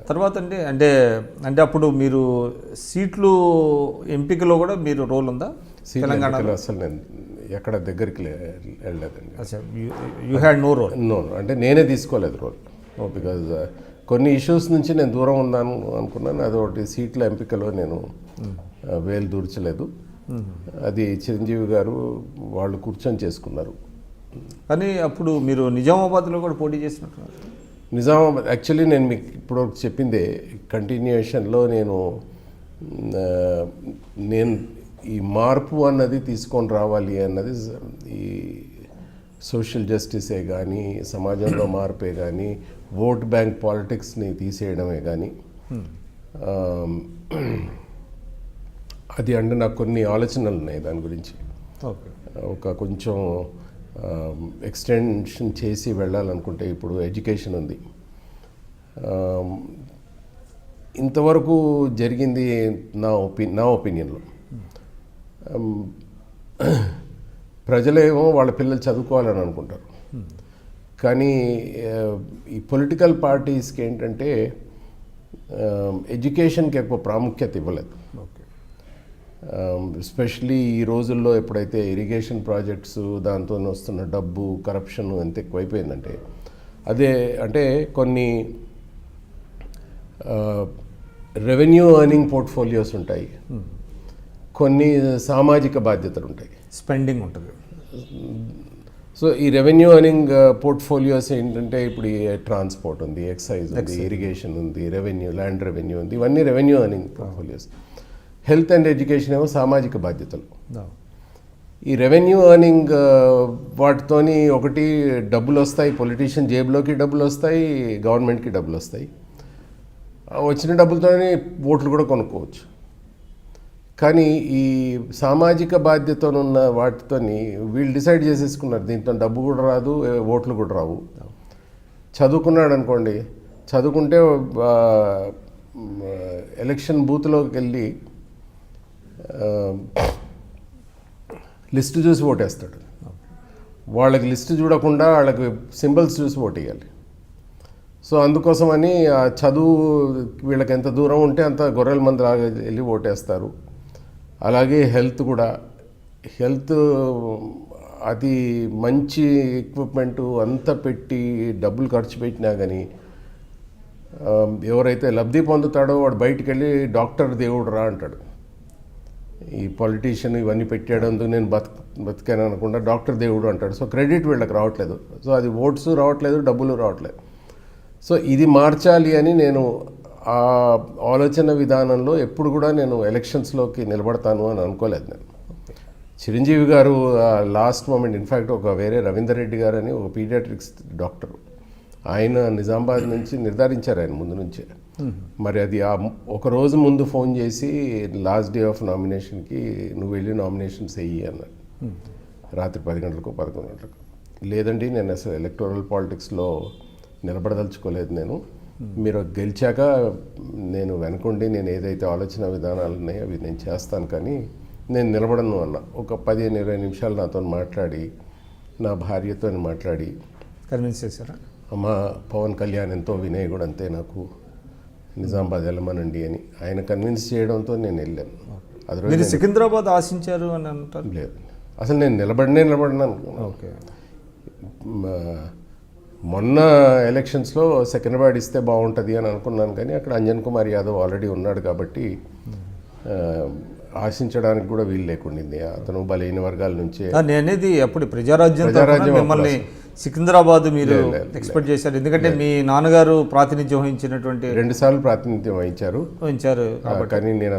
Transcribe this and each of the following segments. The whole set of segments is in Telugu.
తర్వాత అంటే అప్పుడు మీరు సీట్లు ఎంపికలో కూడా మీరు రోల్ ఉందా తెలంగాణలో? అసలు నేను ఎక్కడ దగ్గరికి వెళ్ళలేదండి. You had no role? No, అంటే నేనే తీసుకోలేదు రోల్. బికాజ్ కొన్ని ఇష్యూస్ నుంచి నేను దూరం ఉన్నాను అనుకున్నాను. అదొకటి సీట్ల ఎంపికలో నేను వేలు దూర్చలేదు. అది చిరంజీవి గారు వాళ్ళు కూర్చొని చేసుకున్నారు. కానీ అప్పుడు మీరు నిజామాబాద్లో కూడా పోటీ చేసినట్టున్నారు. నిజామాబాద్ యాక్చువల్లీ నేను మీకు ఇప్పుడు చెప్పిందే కంటిన్యూషన్లో నేను ఈ మార్పు అన్నది తీసుకొని రావాలి అన్నది, ఈ సోషల్ జస్టిసే కానీ, సమాజంలో మార్పే కానీ, ఓట్ బ్యాంక్ పాలిటిక్స్ని తీసేయడమే కానీ, అది అంటే నాకు కొన్ని ఆలోచనలు ఉన్నాయి దాని గురించి. ఒక కొంచెం ఎక్స్టెన్షన్ చేసి వెళ్ళాలనుకుంటే ఇప్పుడు ఎడ్యుకేషన్ ఉంది. ఇంతవరకు జరిగింది నా ఒపీనియన్లో ప్రజలేమో వాళ్ళ పిల్లలు చదువుకోవాలని అనుకుంటారు. కానీ ఈ పొలిటికల్ పార్టీస్కి ఏంటంటే ఎడ్యుకేషన్కి ఎక్కువ ప్రాముఖ్యత ఇవ్వలేదు. ఎస్పెషలీ ఈ రోజుల్లో ఎప్పుడైతే ఇరిగేషన్ ప్రాజెక్ట్స్ దాంతో వస్తున్న డబ్బు, కరప్షన్ ఎంత ఎక్కువైపోయిందంటే, అదే అంటే కొన్ని రెవెన్యూ ఎర్నింగ్ పోర్ట్ఫోలియోస్ ఉంటాయి, కొన్ని సామాజిక బాధ్యతలు ఉంటాయి, స్పెండింగ్ ఉంటుంది. సో ఈ రెవెన్యూ ఎర్నింగ్ పోర్ట్ఫోలియోస్ ఏంటంటే ఇప్పుడు ట్రాన్స్పోర్ట్ ఉంది, ఎక్సైజ్ ఉంది, ఇరిగేషన్ ఉంది, ల్యాండ్ రెవెన్యూ ఉంది, ఇవన్నీ revenue earning portfolios. Health and education ఏమో సామాజిక బాధ్యతలు. ఈ రెవెన్యూ ఎర్నింగ్ వాటితోని ఒకటి డబ్బులు వస్తాయి, పొలిటీషియన్ జేబులోకి డబ్బులు వస్తాయి, గవర్నమెంట్కి డబ్బులు వస్తాయి. వచ్చిన డబ్బులతోనే ఓట్లు కూడా కొనుక్కోవచ్చు. కానీ ఈ సామాజిక బాధ్యతనున్న వాటితోని వీళ్ళు డిసైడ్ చేసేసుకున్నారు, దీంతో డబ్బు కూడా రాదు, ఓట్లు కూడా రావు. చదువుకున్నాడు అనుకోండి, చదువుకుంటే ఎలక్షన్ బూత్లోకి వెళ్ళి లిస్టు చూసి ఓటేస్తాడు. వాళ్ళకి లిస్టు చూడకుండా వాళ్ళకి సింబల్స్ చూసి ఓటేయాలి. సో అందుకోసమని ఆ చదువు వీళ్ళకి ఎంత దూరం ఉంటే అంత గొర్రెల మంది లాగా వెళ్ళి ఓటేస్తారు. అలాగే హెల్త్ కూడా, హెల్త్ అది మంచి ఎక్విప్మెంటు అంతా పెట్టి డబ్బులు ఖర్చు పెట్టినా కానీ ఎవరైతే లబ్ధి పొందుతాడో వాడు బయటికి వెళ్ళి డాక్టర్ దేవుడు రా అంటాడు. ఈ పొలిటీషియన్ ఇవన్నీ పెట్టాడందుకు నేను బతికాను అనకుండా డాక్టర్ దేవుడు అంటాడు. సో క్రెడిట్ వీళ్ళకి రావట్లేదు. సో అది ఓట్స్ రావట్లేదు, డబ్బులు రావట్లేదు. సో ఇది మార్చాలి అని నేను ఆ ఆలోచన విధానంలో ఎప్పుడు కూడా నేను ఎలక్షన్స్లోకి నిలబడతాను అని అనుకోలేదు. నేను చిరంజీవి గారు లాస్ట్ మూమెంట్, ఇన్ఫ్యాక్ట్ ఒక వేరే రవీందర్ రెడ్డి గారు అని ఒక పీడియాట్రిక్స్ డాక్టర్, ఆయన నిజామాబాద్ నుంచి నిర్ధారించారు ఆయన ముందు నుంచే. మరి అది ఒక రోజు ముందు ఫోన్ చేసి లాస్ట్ డే ఆఫ్ నామినేషన్కి నువ్వు వెళ్ళి నామినేషన్స్ వెయ్యి అన్నాడు. రాత్రి 10 గంటలకు 11 గంటలకు. లేదండి, నేను అసలు ఎలక్టోరల్ పాలిటిక్స్లో నిలబడదలుచుకోలేదు. మీరు గెలిచాక నేను వెనకుండి నేను ఏదైతే ఆలోచన విధానాలు ఉన్నాయో అవి నేను చేస్తాను, కానీ నేను నిలబడను అన్న. ఒక 15-20 నిమిషాలు నాతో మాట్లాడి, నా భార్యతో మాట్లాడి కన్విన్స్ చేశారా? అమ్మ, పవన్ కళ్యాణ్ ఎంతో వినయకుడు, అంతే నాకు నిజామాబాద్ వెళ్ళమనండి అని ఆయన కన్విన్స్ చేయడంతో నేను వెళ్ళాను. అది సికింద్రాబాద్ ఆశించారు అని అంటారు? లేదు, అసలు నేను నిలబడినాను. ఓకే. మొన్న ఎలక్షన్స్లో సికింద్రాబాద్ ఇస్తే బాగుంటుంది అని అనుకున్నాను, కానీ అక్కడ అంజన్ కుమార్ యాదవ్ ఆల్రెడీ ఉన్నాడు కాబట్టి ఆశించడానికి కూడా వీలు లేకుండింది. అతను బలహీన వర్గాల నుంచే. నేనేది అప్పుడు ప్రజారాజ్యం మిమ్మల్ని సికింద్రాబాద్ మీరు ఎక్స్పెక్ట్ చేశారు, ఎందుకంటే మీ నాన్నగారు ప్రాతినిధ్యం వహించినటువంటి 2 సార్లు ప్రాతినిధ్యం వహించారు. కానీ నేను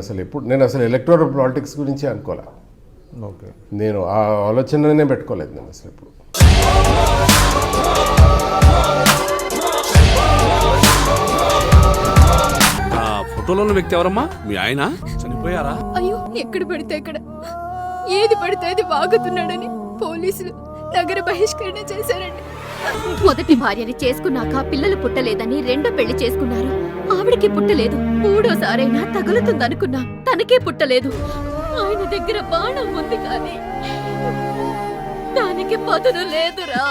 అసలు ఎలక్టోరల్ పాలిటిక్స్ గురించి అనుకోలే. ఓకే. నేను ఆ ఆలోచననే పెట్టుకోలేదు నేను అసలు ఎప్పుడు. ఫోటోలో వ్యక్తి ఎవరమ్మా? మీ ఆయన చనిపోయారా? అయ్యో, ఎక్కడ పడితే అక్కడ ఏది పడితే అది వాగుతున్నాడని పోలీసులు నగర బహిష్కరణ చేశారండి. మొదటి భార్యని చేసుకున్నాక పిల్లలు పుట్టలేదని రెండో పెళ్లి చేసుకున్నారు. ఆవిడకి పుట్టలేదు. మూడోసారైనా తగులుతుందనుకున్నా, తనకే పుట్టలేదు. ఆయన దగ్గర బాణం ఉంది కానీ దానికి పదును లేదురా.